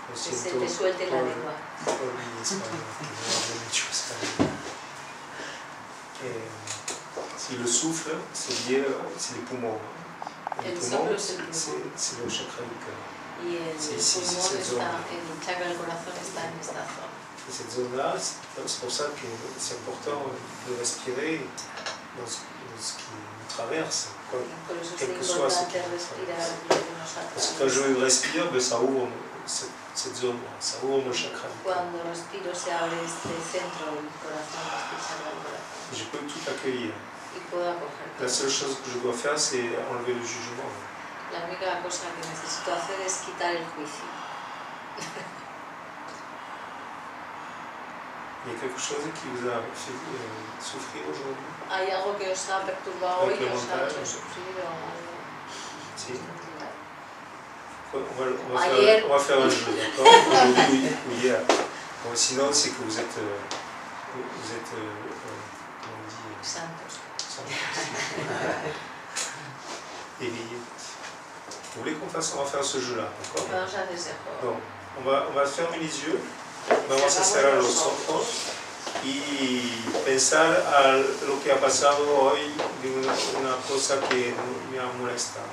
Que se te suelte la lengua. Si le souffle, c'est lié, c'est les poumons. El soplo es el pulmón. C'est le chakra du cœur. Y el pulmón está, el chakra del corazón está en esta zona. Et cette zone-là, c'est pour ça que c'est important de respirer dans ce qui nous traverse, quel que soit ce qui nous traverse. Parce que quand je respire, ben, ça ouvre cette zone-là, ça ouvre le chakra. Cuando respiro se abre este centro del corazón, este chakra del corazón. Je peux tout accueillir. Y puedo acoger. La seule chose que je dois faire, c'est enlever le jugement. La única cosa que necesito hacer es quitar el juicio. Il y a quelque chose qui vous a fait souffrir aujourd'hui? ¿Hay algo que os ha perturbado hoy, que os ha hecho sufrir o algo? Sí. On va faire un jeu, d'accord? Aujourd'hui ou hier. Bon, sinon, c'est que vous êtes comment on dit? Santos. Éveillé. Vous voulez qu'on fasse? On va faire ce jeu-là, d'accord? Vamos a hacer ese juego. Bon, on va fermer les yeux. Vamos a cerrar los ojos y pensar a lo que ha pasado hoy de una cosa que me ha molestado.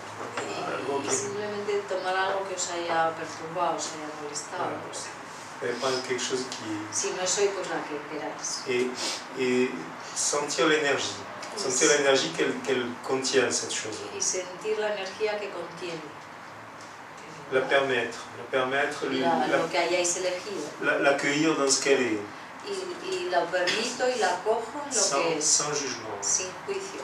Algo que... Simplemente tomar algo que os haya perturbado, os haya molestado. Prendre quelque chose qui... Si no es hoy, pues la que queráis. Et sentir l'énergie. Sentir l'énergie qu'elle contient, cette chose. Y sentir la energía que contiene. La permettre lo que hayáis elegido. L'accueillir dans ce qu'elle est. Y la permito y la cojo en lo que es. Sans jugement. Sin juicio.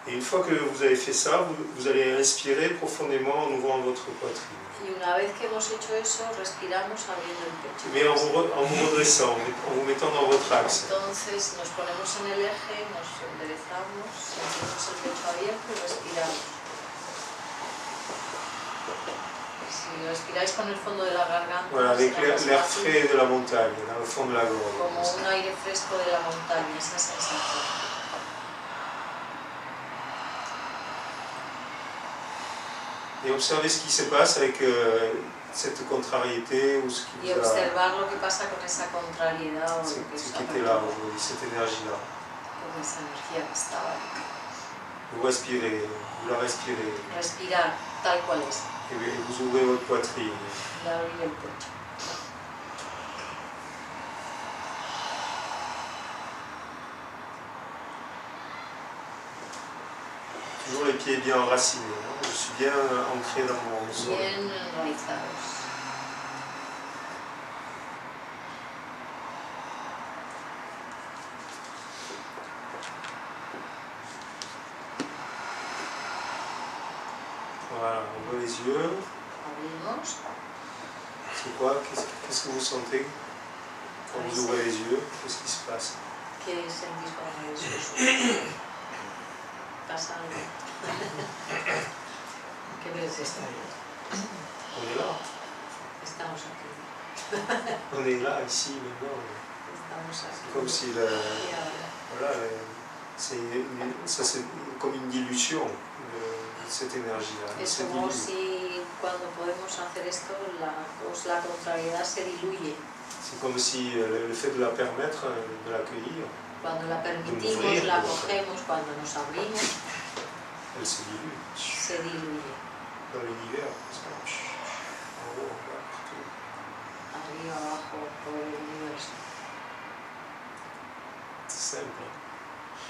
Et une fois que vous avez fait ça, vous allez inspirer profondément en ouvrant votre poitrine. Y una vez que hemos hecho eso, respiramos abriendo el pecho. Mais en vous redressant, en vous mettant dans votre axe. Entonces nos ponemos en el eje, nos enderezamos, sentimos el pecho abierto y respiramos. Si respiráis con el fondo de la garganta, voilà, avec l'air frais de la montagne, dans le fond de la gorge. Como un aire fresco de la montaña, esa sensación. Et observez ce qui se passe avec cette contrariété ou ce qui vous a... Y observar lo que pasa con esa contrariedad o lo que ce qui était là aujourd'hui, cette énergie-là. Con esa energía que estaba ahí. Vous respirez, vous la respirez. Respirar, tal cual es. Et vous ouvrez votre poitrine. Abrir el pecho. Toujours les pieds bien enracinés. Hein? Je suis bien ancré dans mon sol. Bien enraizados. Voilà, on ouvre les yeux. Abrimos. C'est quoi? Qu'est-ce que vous sentez quand vous ouvrez les yeux? Qu'est-ce qui se passe? ¿Qué sentís cuando abrís los ojos? ¿Pasa algo? ¿Qué ves esta vez? On est là. Estamos aquí. On est là, ici, maintenant. Estamos aquí. Comme si voilà, c'est comme une dilution de cette énergie-là. Es como si cuando podemos hacer esto, la contrariedad se diluye. C'est comme si le fait de la permettre, de l'accueillir, cuando la permitimos, la cogemos, cuando nos abrimos, elle se dilue. Se diluye. Dans l'univers, en haut, en bas, partout. Arriba, abajo, por el universo. C'est simple.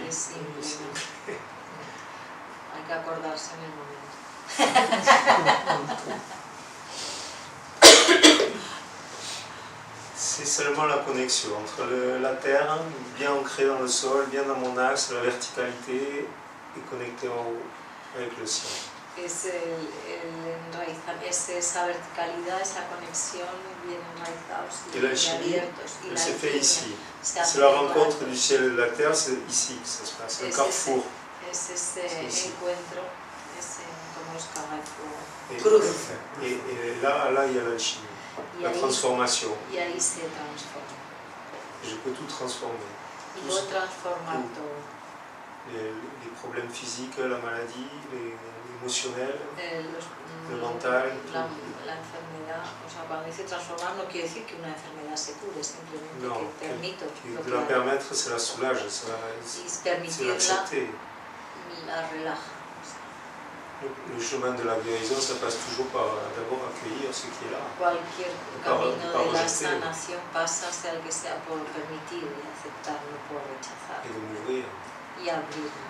Es simple. Hay que acordarse en el momento. C'est seulement la connexion entre la terre, bien ancrée dans le sol, bien dans mon axe, la verticalité, et connectée en haut avec le ciel. Es esa verticalidad, esa conexión bien enraizados y abiertos. Elle se fait ici. C'est la rencontre du ciel et de la terre, c'est ici que ça se passe, un carrefour. Es ese encuentro, como los Carrefour. Cruz. Et là, il y a l'alchimie, la transformation. Y ahí se transforma. Je peux tout transformer. Y puedo transformar todo. Les problèmes physiques, la maladie, les emocional, lo mental. La enfermedad, o sea, cuando dice transformar no quiere decir que una enfermedad se cure, simplemente non, que permito. de la permettre, ça la soulage, y permitirla la relaja. Le chemin de la guérison, ça passe toujours par d'abord accueillir ce qui est là. Cualquier camino de la sanación pasa, sea el que sea, por permitir y aceptar, no por rechazar. Et de m'ouvrir. Y abrirme.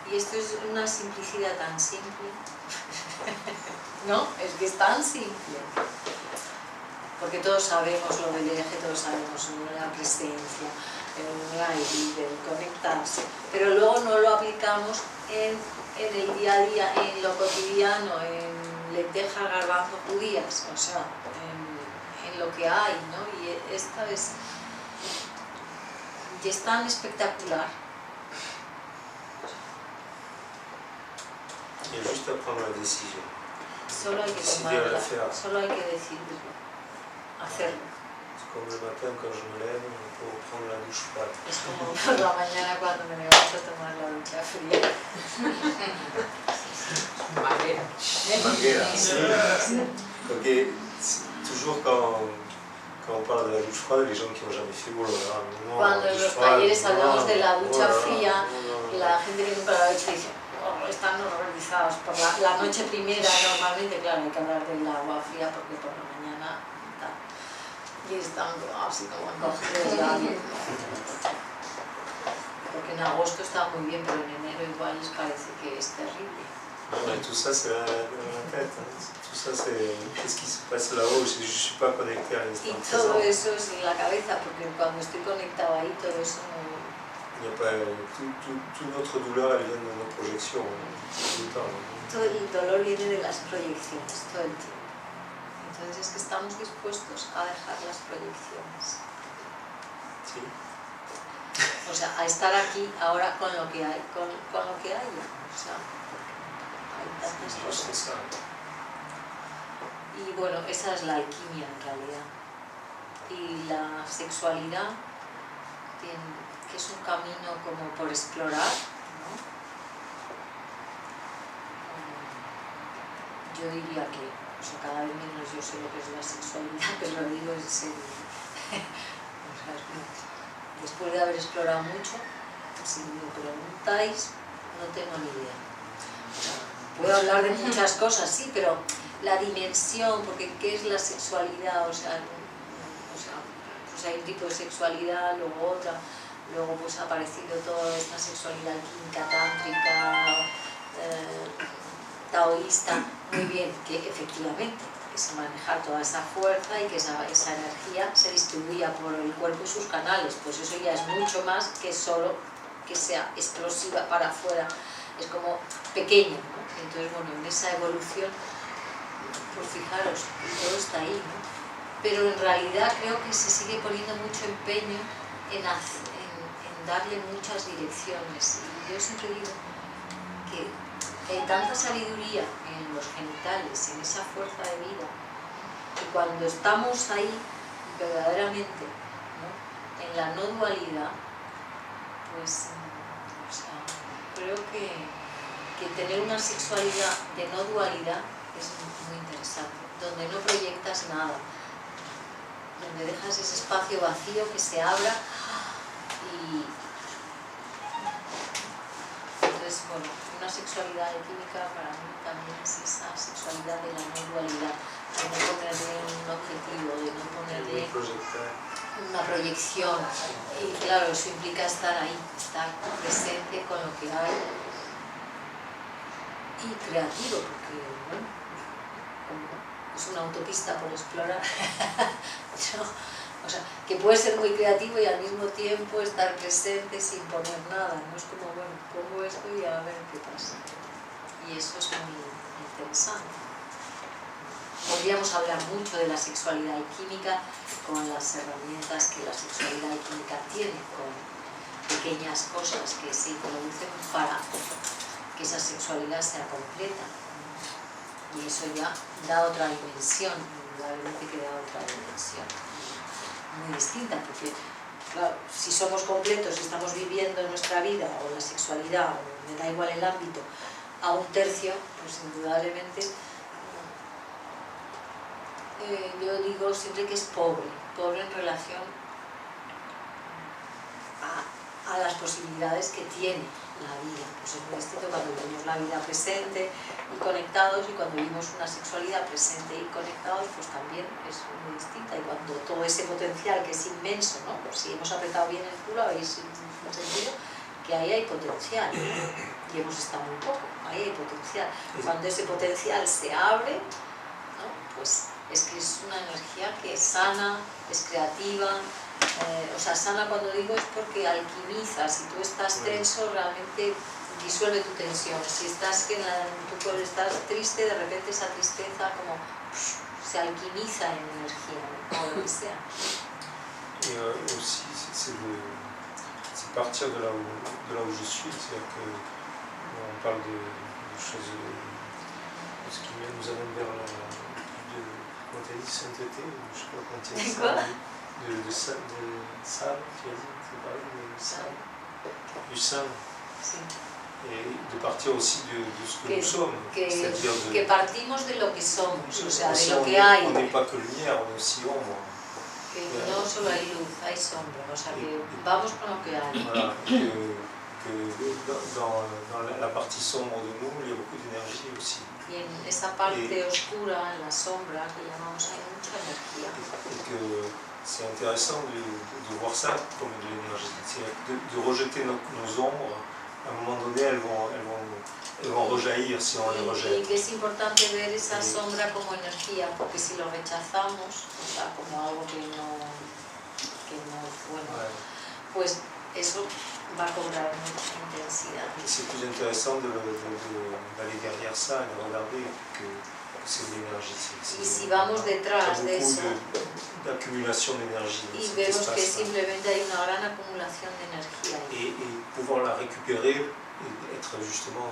Y esto es una simplicidad tan simple. ¿No? Es que es tan simple. Porque todos sabemos lo del eje, todos sabemos la presencia, el aire, el conectarse, pero luego no lo aplicamos en el día a día, en lo cotidiano, en lentejas, garbanzos, judías, o sea, en lo que hay, ¿no? Y esta es tan espectacular. Il y a juste à prendre la décision. Solo hay que tomarla, solo hay que decidirlo, hacerlo. C'est comme le matin quand je me lève pour prendre la douche froide. Es como por la mañana cuando me levanto a tomar la ducha fría. Manguera, sí. Porque toujours quand on parle de la douche froide, les gens qui n'ont jamais fait, oh là là, non, cuando en los talleres hablamos de la ducha fría, la gente que nunca lo ha hecho dice, oh, están horrorizados por la noche primera. Normalmente, claro, hay que hablar del agua fría porque por la mañana tal. Y están así como encogidos de alguien. Porque en agosto está muy bien, pero en enero igual les parece que es terrible. Mais tout ça, c'est dans la tête. Tout ça, c'est qu'est-ce qui se passe là-haut si je ne suis pas connecté à l'instant présent. Y todo eso es en la cabeza, porque cuando estoy conectado ahí, todo eso no... Il n'y a pas, toute notre douleur, elle vient de nos projections, tout le temps. Todo el dolor viene de las proyecciones, todo el tiempo. Entonces es que estamos dispuestos a dejar las proyecciones. Sí. O sea, a estar aquí ahora con lo que hay, con lo que haya. O sea, hay tantas cosas. Y bueno, esa es la alquimia en realidad. Y la sexualidad, que es un camino como por explorar, ¿no? Yo diría que, o sea, cada vez menos yo sé lo que es la sexualidad, pero lo digo en serio. O sea, después de haber explorado mucho, si me preguntáis, no tengo ni idea. O sea, puedo hablar de muchas cosas, sí, pero la dimensión, porque ¿qué es la sexualidad? O sea, pues hay un tipo de sexualidad, luego otra, luego pues ha aparecido toda esta sexualidad química, tántrica, taoísta, muy bien, que efectivamente es manejar toda esa fuerza y que esa energía se distribuya por el cuerpo y sus canales, pues eso ya es mucho más que solo que sea explosiva para afuera, es como pequeño, ¿no? Entonces, bueno, en esa evolución, pues fijaros, todo está ahí, ¿no? Pero en realidad creo que se sigue poniendo mucho empeño en darle muchas direcciones, y yo siempre digo que hay tanta sabiduría en los genitales, en esa fuerza de vida, que cuando estamos ahí verdaderamente, ¿no? En la no dualidad, pues o sea, creo que tener una sexualidad de no dualidad es muy interesante, donde no proyectas nada, donde dejas ese espacio vacío que se abra y entonces, bueno, una sexualidad química para mí también es esa sexualidad de la no dualidad, de no ponerle un objetivo, de no ponerle una proyección. Y claro, eso implica estar ahí, estar presente con lo que hay y creativo, porque bueno, es una autopista por explorar. O sea, que puede ser muy creativo y al mismo tiempo estar presente sin poner nada, no es como, bueno, pongo esto y a ver qué pasa. Y eso es muy interesante. Podríamos hablar mucho de la sexualidad química con las herramientas que la sexualidad química tiene, con pequeñas cosas que se introducen para que esa sexualidad sea completa. Y eso ya da otra dimensión, indudablemente que da otra dimensión. Muy distinta, porque claro, si somos completos y estamos viviendo nuestra vida o la sexualidad, o me da igual el ámbito, a un tercio, pues indudablemente yo digo siempre que es pobre en relación a las posibilidades que tiene la vida. Pues es muy distinto cuando vivimos la vida presente y conectados, y cuando vivimos una sexualidad presente y conectados, pues también es muy distinta. Y cuando todo ese potencial, que es inmenso, ¿no? Pues si hemos apretado bien el culo, habéis sentido que ahí hay potencial, ¿no? Y hemos estado muy poco, ahí hay potencial. Cuando ese potencial se abre, ¿no? Pues es que es una energía que es sana, es creativa. O sea, sana cuando digo es porque alquimiza. Si tú estás tenso, realmente disuelve tu tensión. Si estás que estás triste, de repente esa tristeza como se alquimiza en energía, ¿no? O lo que sea. Et aussi, c'est partir de là où je suis, c'est-à-dire que on parle de choses, de ce qui nous amène vers comment tu as dit, sainteté, je sais pas comment tu as dit ça. De sable, tu as dit, c'est pareil, de sable, du sein. Sí. Et de partir aussi de ce que nous sommes, c'est-à-dire que partimos de lo que somos, o sea, de lo que hay. On n'est pas que lumière, on est aussi ombre. Que no solo hay luz, hay sombra, o sea, que vamos con lo que hay. Voilà, dans la partie sombre de nous, il y a beaucoup d'énergie aussi. Y en esa parte oscura, en la sombra, que llamamos, hay mucha energía. Et que c'est intéressant de voir ça comme de l'énergie, de rejeter nos ombres. À un moment donné, elles vont rejaillir si on les rejette. Y que es importante ver esa sombra como energía, porque si lo rechazamos, o sea, como algo que no bueno, pues eso va a cobrar mucha intensidad. C'est plus intéressant d'aller derrière ça et de regarder que c'est de l'énergie. Y si vamos detrás de eso, d'accumulation d'énergie. Y vemos que simplemente hay una gran acumulación de energía. Et pouvoir la récupérer et être justement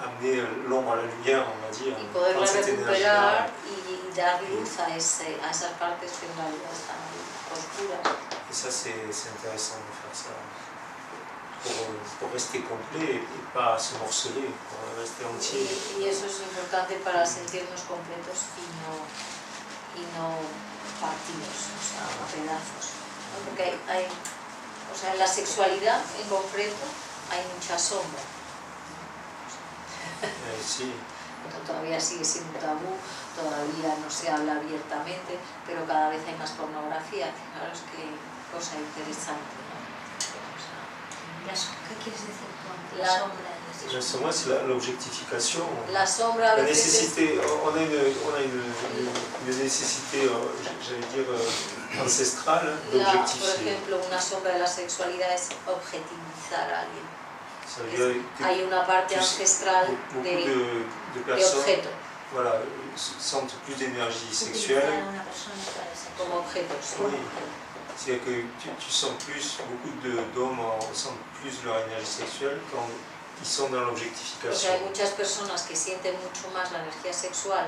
amener l'ombre à la lumière, on va dire. Y poderla recuperar y dar luz a esas partes que en realidad están oscuras. Et ça, c'est intéressant de faire ça. Pour rester complet et pas se morceler, pour rester entier. Y eso es importante para sentirnos completos y no partidos, o sea, a pedazos, ¿no? Porque o sea, en la sexualidad en concreto hay mucha sombra. Sí. Todavía sigue siendo un tabú, todavía no se habla abiertamente, pero cada vez hay más pornografía. Fijaros qué cosa interesante, ¿no? O sea, ¿qué quieres decir con la sombra? La sombra, c'est l'objectification. La sombra, la nécessité, on a une nécessité, j'allais dire, ancestrale d'objectifier. Por ejemplo, una sombra de la sexualidad es objetivizar a alguien. Hay una parte ancestral de objeto. Voilà, sentent plus d'énergie sexuelle. Como objetos. Sí. Oui. C'est-à-dire que tu sens plus, beaucoup d'hommes sentent plus leur énergie sexuelle quand ils sont dans l'objectification. O sea, hay muchas personas que sienten mucho más la energía sexual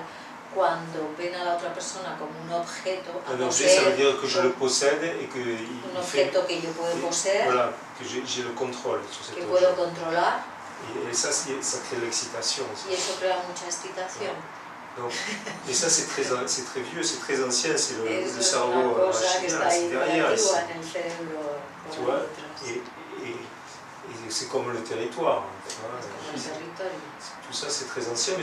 cuando ven a la otra persona como un objeto a un objet, ça veut dire que je le possède et que un objeto que yo puedo poseer, voilà, que j'ai le contrôle sur cet que objet. puedo controlar, et ça crée l'excitation aussi. Y eso crea mucha excitación. Donc, et ça c'est très vieux, c'est très ancien, c'est le cerveau machinaire, c'est derrière ici. Tu vois, et c'est comme le territoire. Tout ça c'est très ancien, mais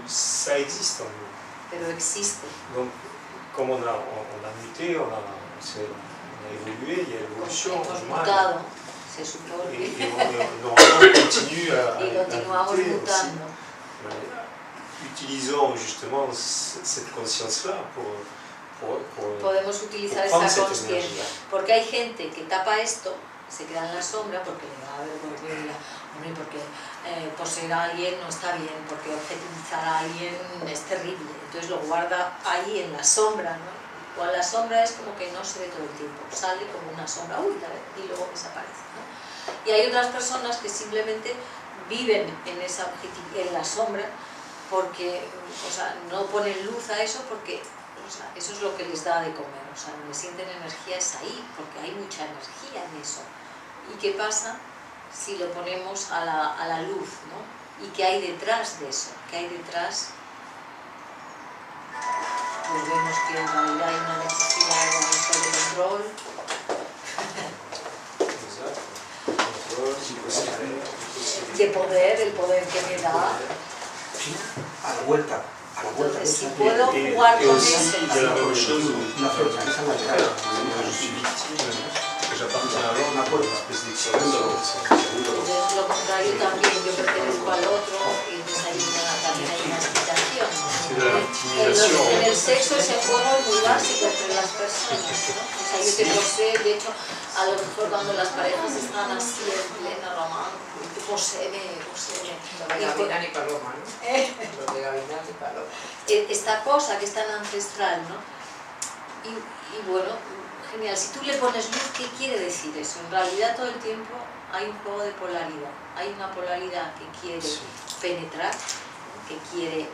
ça existe en nous. Pero existe. Donc, comme on a muté, on a évolué, il y a l'évolution. Se supone. Et normalement on continue à muter aussi. Utilisons justement cette conscience-là pour podemos utilizar esa conciencia, porque hay gente que tapa esto, se queda en la sombra porque le da vergüenza, porque poseer a alguien no está bien, porque objetivizar a alguien es terrible, entonces lo guarda ahí en la sombra, ¿no? O la sombra es como que no se ve todo el tiempo, sale como una sombra, y luego desaparece, ¿no? Y hay otras personas que simplemente viven en la sombra porque, o sea, no ponen luz a eso porque, o sea, eso es lo que les da de comer, o sea, donde sienten energía es ahí, porque hay mucha energía en eso. ¿Y qué pasa si lo ponemos a la luz, ¿no? ¿Y qué hay detrás de eso? ¿Qué hay detrás? Pues vemos que en realidad hay una necesidad de control. De poder, el poder que me da. A la vuelta. Entonces, si puedo jugar con eso. Lo contrario también, yo pertenezco al otro y entonces también hay una excitación. En el sexo ese juego es muy básico entre las personas, ¿no? O sea, yo te poseo, de hecho, a lo mejor cuando las parejas están así en plena romántica, poséeme. Lo de Gavilán y Paloma, ¿no? Lo de Gavilán y Paloma. Esta cosa que es tan ancestral, ¿no? Y bueno, genial. Si tú le pones luz, ¿qué quiere decir eso? En realidad todo el tiempo hay un juego de polaridad. Hay una polaridad que quiere penetrar, que quiere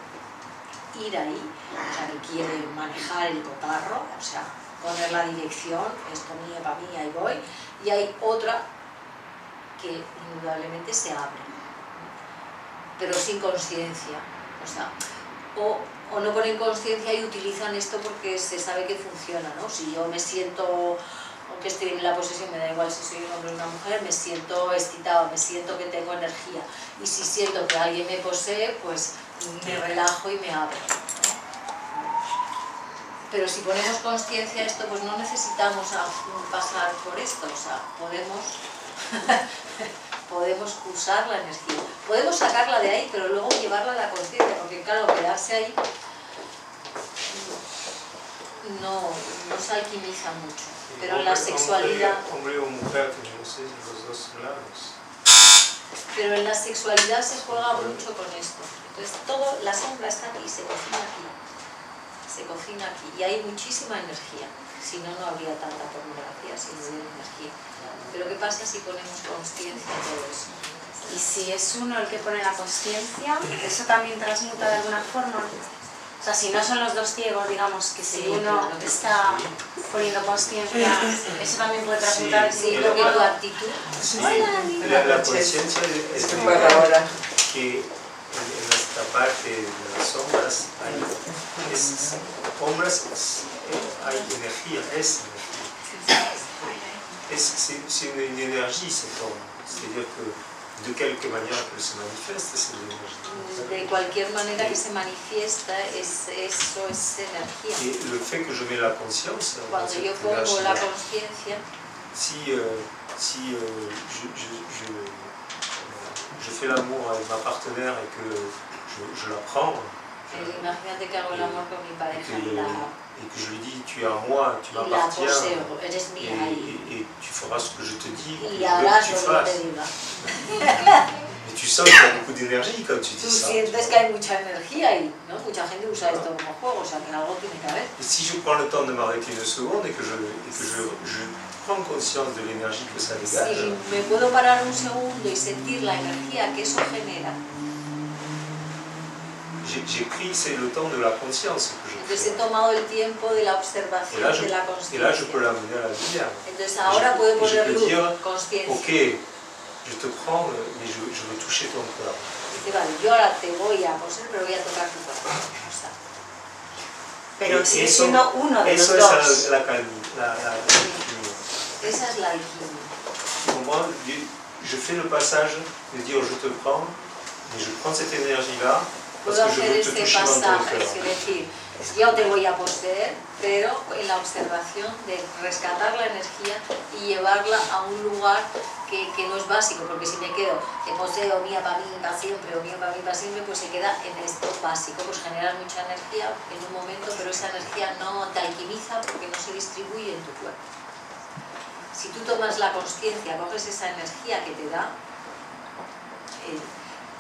ir ahí, o sea, que quiere manejar el cotarro, o sea, poner la dirección, esto mío, para mí, ahí voy. Y hay otra que indudablemente se abre, pero sin conciencia, o sea, o no ponen conciencia y utilizan esto porque se sabe que funciona, ¿no? Si yo me siento, aunque estoy en la posesión, me da igual si soy un hombre o una mujer, me siento excitado, me siento que tengo energía, y si siento que alguien me posee, pues me relajo y me abro, ¿no? Pero si ponemos conciencia a esto, pues no necesitamos pasar por esto, o sea, podemos usar la energía, podemos sacarla de ahí, pero luego llevarla a la conciencia, porque claro, quedarse ahí no se alquimiza mucho, pero en la sexualidad... Hombre o mujer, tenemos los dos lados. Pero en la sexualidad se juega mucho con esto, entonces la sombra está aquí, se cocina aquí, y hay muchísima energía, si no, no habría tanta pornografía, si no hubiera energía. Pero ¿qué pasa si ponemos conciencia en todo eso? Y si es uno el que pone la conciencia, ¿eso también transmuta de alguna forma? O sea, si no son los dos ciegos, digamos, que si uno está poniendo conciencia, ¿eso también puede transmutar? Sí, lo que tu actitud. La conciencia es que en esta parte de las sombras hay energía, es une énergie cette ombre, c'est-à-dire que de quelque manière qu'elle se manifieste, c'est de l'énergie. De cualquier manera que se manifiesta, eso es energía. Et le fait que je mets la conscience, cuando yo pongo la conciencia, si je fais l'amour avec ma partenaire et que je la prends, imagínate que hago el amor con mi pareja et que je lui dis tu es à moi, tu m'appartiens, et tu feras ce que je te dis, que je veux que tu fasses. Mais tu sens qu'il y a beaucoup d'énergie quand tu dis ça. Tú sientes que hay mucha energía ahí, ¿no? Mucha gente usa esto como juego, o sea que algo tiene que haber. Et si je prends le temps de m'arrêter une seconde et que je prends conscience de l'énergie que ça dégage. Si me puedo parar un segundo y sentir la energía que eso genera. J'ai pris le temps de la conscience que je Entonces he tomado el tiempo de la observación, de la conciencia. Et là, je peux l'amener à la lumière. Entonces ahora puedo poner luz, conciencia. Ok, je te prends, mais je veux toucher ton cœur. Dice, vale, yo ahora te voy a poseer, pero voy a tocar tu corazón. O sea, pero sigue siendo uno de los dos. Eso es la alquimia. Esa es la alquimia. Pour moi, je fais le passage de dire je te prends, mais je prends cette énergie-là. Puedo hacer este pasaje, es decir, yo te voy a poseer, pero en la observación de rescatar la energía y llevarla a un lugar que no es básico, porque si me quedo, te poseo, mía para mí para siempre, o mía para mí para siempre, pues se queda en esto básico, pues generas mucha energía en un momento, pero esa energía no te alquimiza porque no se distribuye en tu cuerpo. Si tú tomas la consciencia, coges esa energía que te da,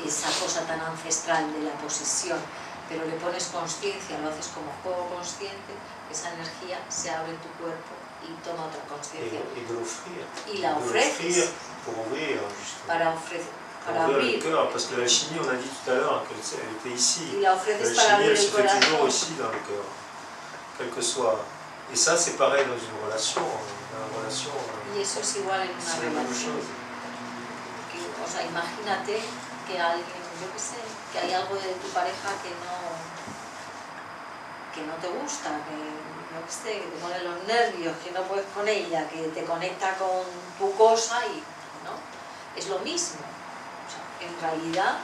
esa cosa tan ancestral de la posesión, pero le pones conciencia, lo haces como juego consciente, esa energía se abre en tu cuerpo y toma otra conciencia. Y la ofreces para abrir. Le cœur, parce que l'alchimie, on a dit tout à l'heure qu'elle était ici. Y la ofreces para abrir el corazón. Elle se fait toujours ici dans le cœur, quel que soit. Et ça, c'est pareil dans une relation. Y eso es igual en una relación. O sea, imagínate que alguien yo qué sé, que hay algo de tu pareja que no te gusta, que yo qué sé, que te pone los nervios, que no puedes con ella, que te conecta con tu cosa y ¿no? Es lo mismo. O sea, en realidad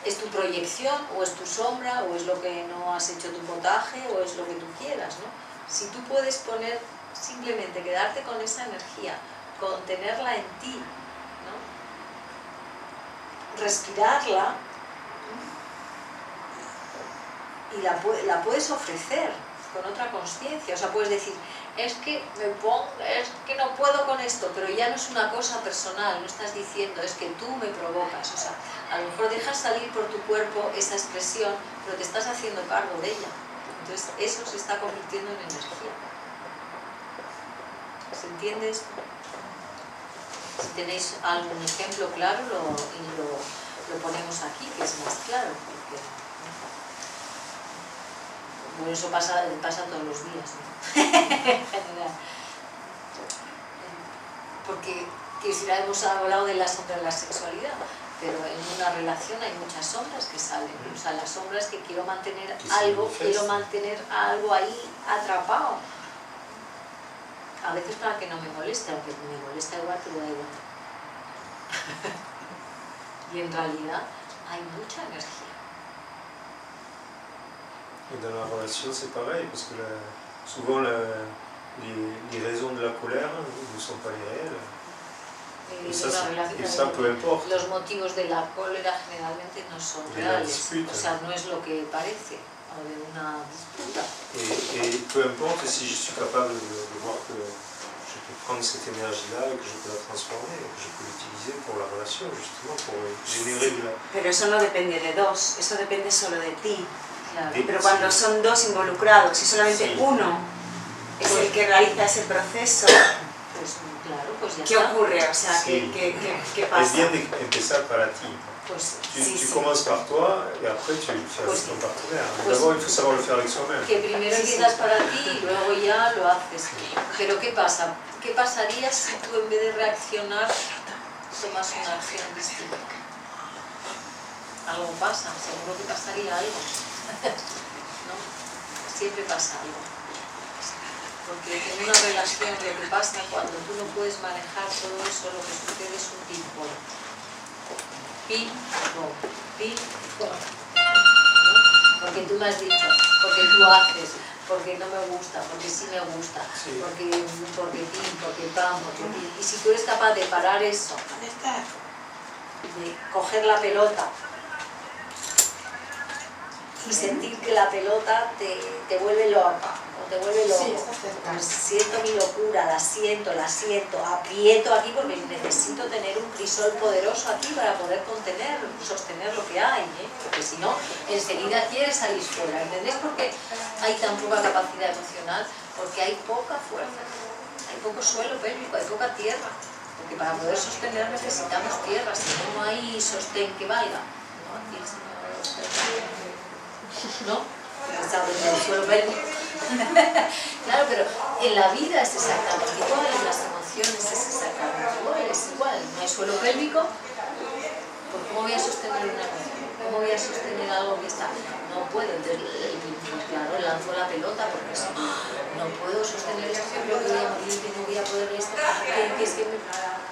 es tu proyección o es tu sombra o es lo que no has hecho tu potaje o es lo que tú quieras, ¿no? Si tú puedes poner, simplemente quedarte con esa energía, contenerla en ti, ¿no? Respirarla y la puedes ofrecer con otra consciencia. O sea, puedes decir, es que no puedo con esto, pero ya no es una cosa personal, no estás diciendo, es que tú me provocas. O sea, a lo mejor dejas salir por tu cuerpo esa expresión, pero te estás haciendo cargo de ella. Entonces eso se está convirtiendo en energía. ¿Se entiende esto? Si tenéis algún ejemplo claro, lo ponemos aquí, que es más claro. Porque, bueno, eso pasa todos los días, ¿no? En general. Porque hemos hablado de la sombra de la sexualidad, pero en una relación hay muchas sombras que salen. O sea, la sombra es que quiero mantener algo ahí atrapado. A veces para que no me moleste, aunque me molesta igual, te da igual. Y en realidad hay mucha energía. Et dans la relation, c'est pareil, parce que souvent les raisons de la colère ne sont pas les réelles. Et ça, peu importe. Los motivos de la cólera generalmente no son reales, o sea, no es lo que parece, o de una disputa. Et peu importe si je suis capable de voir que je peux prendre cette énergie-là et que je peux la transformer, et que je peux l'utiliser pour la relation, justement, pour générer de la... Pero eso no depende de dos, eso depende solo de ti. Claro. Pero cuando son dos involucrados y solamente uno es el que realiza ese proceso, pues claro, pues ya ¿qué está. ocurre? O sea, ¿qué pasa? Es bien de empezar para ti. Pues, Tu commences par toi et après tu le fais avec ton partenaire. Pues, D'abord, il faut savoir le faire avec soi-même. Que primero empiezas para ti y luego ya lo haces. Pero ¿qué pasa? ¿Qué pasaría si tú en vez de reaccionar tomas una acción distinta? Algo pasa, seguro que pasaría algo. ¿No? Siempre pasa algo. Porque en una relación lo que pasa cuando tú no puedes manejar todo eso, lo que sucede es un ping-pong. Ping-pong, ping-pong. ¿No? Porque tú me has dicho, porque tú haces, porque no me gusta, porque sí me gusta, sí. porque ping, porque pam, porque ping. Y si tú eres capaz de parar eso, de coger la pelota y sentir que la pelota te vuelve loca o te vuelve loco. Sí, pues siento mi locura, la siento, aprieto aquí porque necesito tener un crisol poderoso aquí para poder sostener lo que hay, ¿eh? Porque si no, enseguida quieres salir fuera. ¿Entendés por qué hay tan poca capacidad emocional? Porque hay poca fuerza, hay poco suelo pélvico, hay poca tierra. Porque para poder sostener necesitamos tierra, si no hay sostén que valga. ¿No? Aquí el señor ¿no? El suelo pélvico. Claro, pero en la vida es exactamente igual, en las emociones es exactamente igual, no hay suelo pélvico, pues ¿cómo voy a sostener una emoción? ¿Cómo voy a sostener algo que está? No puedo, entonces, pues claro, lanzo la pelota porque eso, no puedo sostener la acción, creo que voy a morir, que no voy a poder esto, que es que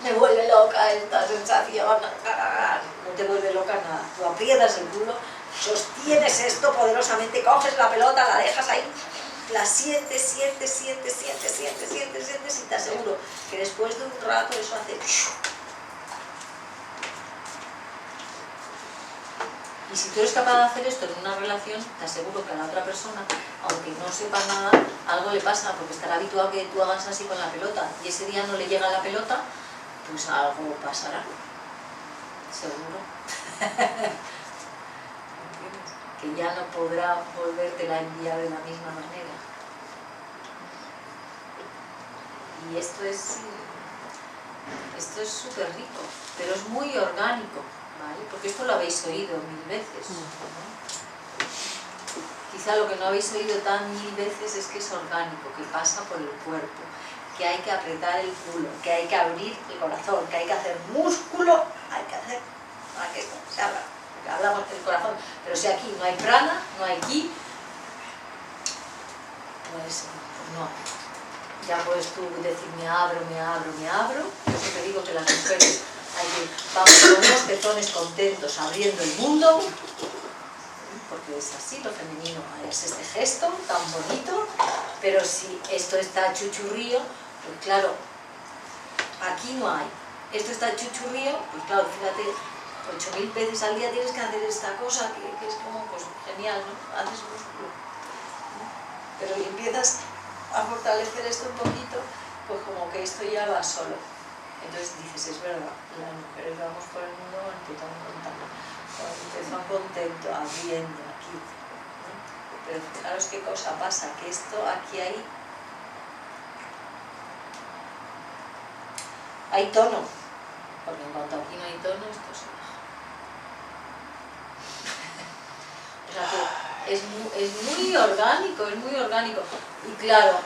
me vuelve loca esta sensación, no te vuelve loca nada, tú aprietas el culo, sostienes esto poderosamente, coges la pelota, la dejas ahí, la sientes y te aseguro que después de un rato eso hace... Y si tú eres capaz de hacer esto en una relación, te aseguro que a la otra persona, aunque no sepa nada, algo le pasa, porque estará habituado a que tú hagas así con la pelota y ese día no le llega la pelota, pues algo pasará, seguro. Que ya no podrá volvértela a enviar de la misma manera. Y esto es súper rico, pero es muy orgánico, ¿vale? Porque esto lo habéis oído 1000 veces, ¿no? Quizá lo que no habéis oído tan 1000 veces es que es orgánico, que pasa por el cuerpo, que hay que apretar el culo, que hay que abrir el corazón, que hay que hacer músculo, hay que hacer para que esto se abra. porque hablamos del corazón, pero si aquí no hay prana, no hay ki, pues no. Ya puedes tú decir me abro, por eso te digo que las mujeres vamos con unos pezones contentos abriendo el mundo, porque es así, lo femenino es este gesto tan bonito, pero si esto está chuchurrío, pues claro, aquí no hay. Esto está chuchurrío, pues claro, fíjate, 8000 veces al día tienes que hacer esta cosa, que es como, pues genial, ¿no? Haces músculo, ¿no? Pero y empiezas a fortalecer esto un poquito, pues como que esto ya va solo. Entonces dices, es verdad, las mujeres vamos por el mundo con el pezón contento, abriendo aquí, ¿no? Pero fijaros qué cosa pasa, que esto aquí hay tono, porque en cuanto aquí no hay tono, esto se baja. O sea que es muy orgánico, y claro,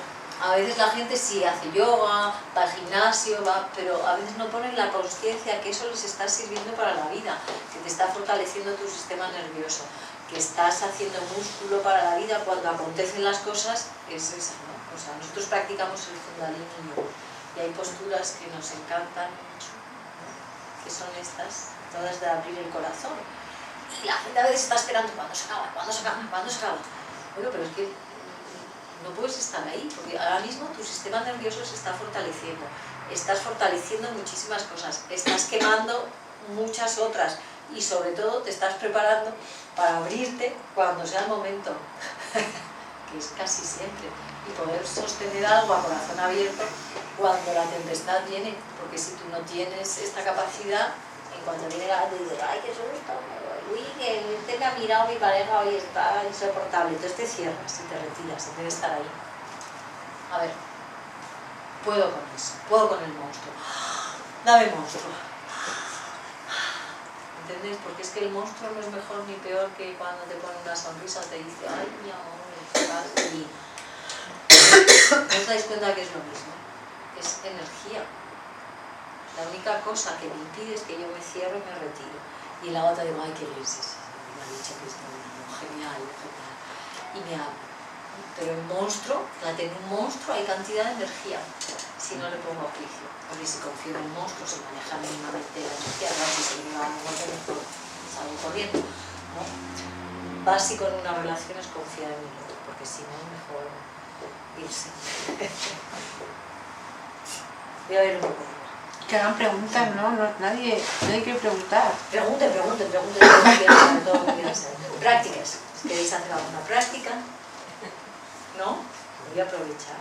a veces la gente sí hace yoga, va al gimnasio, pero a veces no ponen la consciencia que eso les está sirviendo para la vida, que te está fortaleciendo tu sistema nervioso, que estás haciendo músculo para la vida cuando acontecen las cosas, es esa, ¿no? O sea, nosotros practicamos el Kundalini Yoga y hay posturas que nos encantan mucho, ¿no? Que son estas, todas de abrir el corazón. Y la gente a veces está esperando cuándo se acaba. Bueno, pero es que no puedes estar ahí, porque ahora mismo tu sistema nervioso se está fortaleciendo, estás fortaleciendo muchísimas cosas, estás quemando muchas otras y sobre todo te estás preparando para abrirte cuando sea el momento, que es casi siempre, y poder sostener algo a corazón abierto cuando la tempestad viene, porque si tú no tienes esta capacidad, en cuanto viene la gente dice, ay, qué susto, uy, que te me ha mirado mi pareja hoy, está insoportable, entonces te cierras y te retiras en vez de estar ahí. A ver, puedo con eso, puedo con el monstruo, dame monstruo. ¿Entendés? Porque es que el monstruo no es mejor ni peor que cuando te pone una sonrisa o te dice, ay, mi amor, estás divina. ¿No os dais cuenta que es lo mismo? Es energía. La única cosa que me impide es que yo me cierro y me retiro. Y en la otra digo, ay, qué bien, sí, me ha dicho que está bien, genial. Y me hablo. Pero el monstruo, para tener un monstruo hay cantidad de energía, si no le pongo juicio. Porque si confío en el monstruo, se maneja mínimamente la energía, claro, si se me va a un golpe, salgo corriendo, ¿no? Básico en una relación es confiar en el otro, porque si no, mejor irse. Voy a ver un poco. Que hagan preguntas, ¿no? Nadie quiere preguntar. Pregunten, todo quieren saber. Prácticas. ¿Queréis hacer alguna práctica? ¿No? Voy a aprovechar.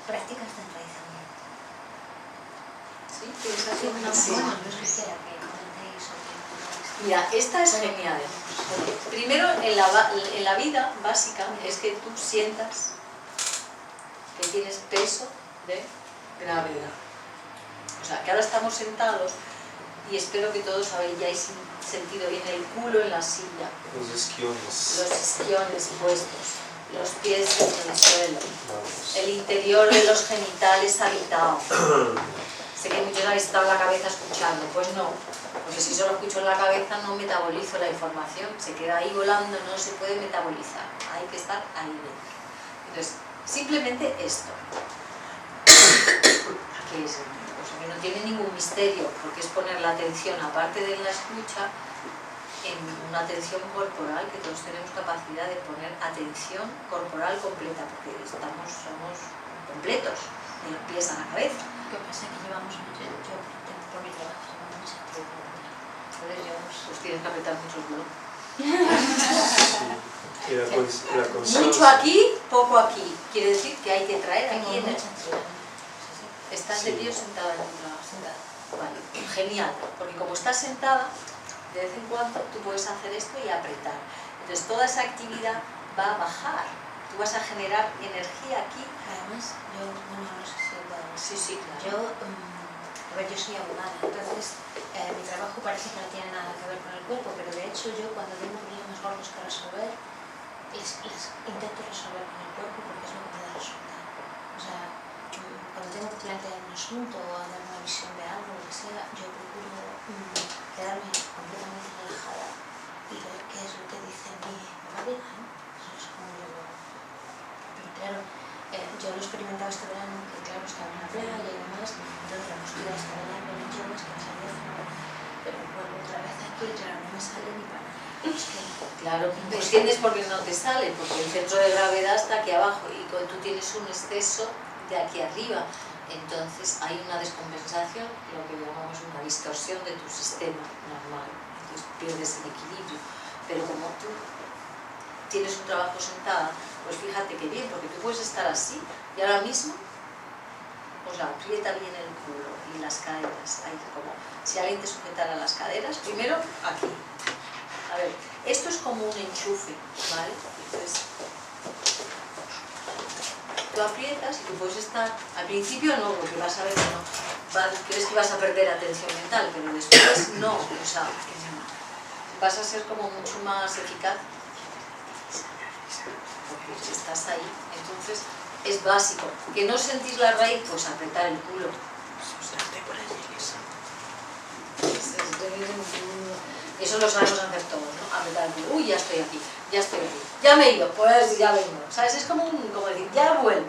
Prácticas de enraizamiento. ¿Sí? ¿Quieres hacer una? Sí. Bueno, no sé si era que comentéis o que... Mira, esta es genial. Primero, en la vida básica es que tú sientas que tienes peso de gravedad. O sea, que ahora estamos sentados y espero que todos hayáis sentido bien el culo en la silla. Los isquiones. Los isquiones puestos, los pies en el suelo, el interior de los genitales habitado. Sé que muchos habéis estado en la cabeza escuchando, pues no, porque si solo escucho en la cabeza no metabolizo la información, se queda ahí volando, no se puede metabolizar, hay que estar ahí dentro. Entonces, simplemente esto, que es, o sea, que no tiene ningún misterio, porque es poner la atención, aparte de la escucha, en una atención corporal, que todos tenemos capacidad de poner atención corporal completa, porque somos completos, de los pies a la cabeza. Lo que pasa es que llevamos mucho, yo por mi trabajo, llevamos mucho tiempo. Pues tienes que apretar mucho el culo. Y la conciencia. Mucho aquí, poco aquí. Quiere decir que hay que traer aquí en el... ¿Estás de pie o sentada en tu trabajo? Sentada. Vale, genial, porque como estás sentada, de vez en cuando tú puedes hacer esto y apretar. Entonces toda esa actividad va a bajar. Tú vas a generar energía aquí. Además, yo, bueno, no sé si puedo. Sí, claro. Yo soy abogada, entonces mi trabajo parece que no tiene nada que ver con el cuerpo, pero de hecho yo cuando tengo problemas gordos que resolver, les intento resolver con el cuerpo porque es lo que me da resultado. O sea, cuando tengo que plantear un asunto o dar una visión de algo, lo que sea, yo procuro quedarme completamente relajada y ver qué es lo que dice mi barriga, ¿no? Eso es como yo lo... Pero claro, yo lo he experimentado este verano, que claro, estaba en la playa y demás, entonces la postura esta verano con el yoga es que me salía fenomenal, pero vuelvo otra vez aquí y claro, no me sale ni para nada. Es que... Claro, pues tienes porque no te sale, porque el centro de gravedad está aquí abajo y cuando tú tienes un exceso de aquí arriba, entonces hay una descompensación, lo que llamamos una distorsión de tu sistema normal, entonces pierdes el equilibrio. Pero como tú tienes un trabajo sentada, pues fíjate que bien, porque tú puedes estar así y ahora mismo, o sea, aprieta bien el culo y las caderas, ahí como si alguien te sujetara las caderas, primero aquí. A ver, esto es como un enchufe, ¿vale? Entonces, tú aprietas y tú puedes estar, al principio no, porque vas a ver que no, crees que vas a perder atención mental, pero después no, o sea, vas a ser como mucho más eficaz, porque si estás ahí, entonces es básico. Que no sentís la raíz, pues apretar el culo. Eso lo sabemos hacer todos, ¿no? Apretar el culo. Uy, ya estoy aquí, ya estoy aquí. Ya me he ido, pues ya vengo. ¿Sabes? Es como decir, ya vuelvo.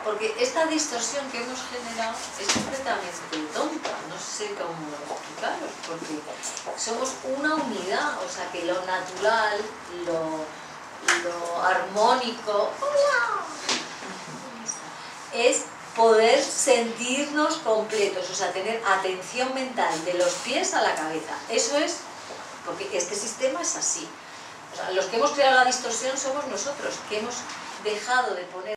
Porque esta distorsión que hemos generado es completamente tonta. No sé cómo explicaros, porque somos una unidad. O sea, que lo natural, lo armónico, es poder sentirnos completos, o sea, tener atención mental de los pies a la cabeza. Eso es, porque este sistema es así. O sea, los que hemos creado la distorsión somos nosotros, que hemos dejado de poner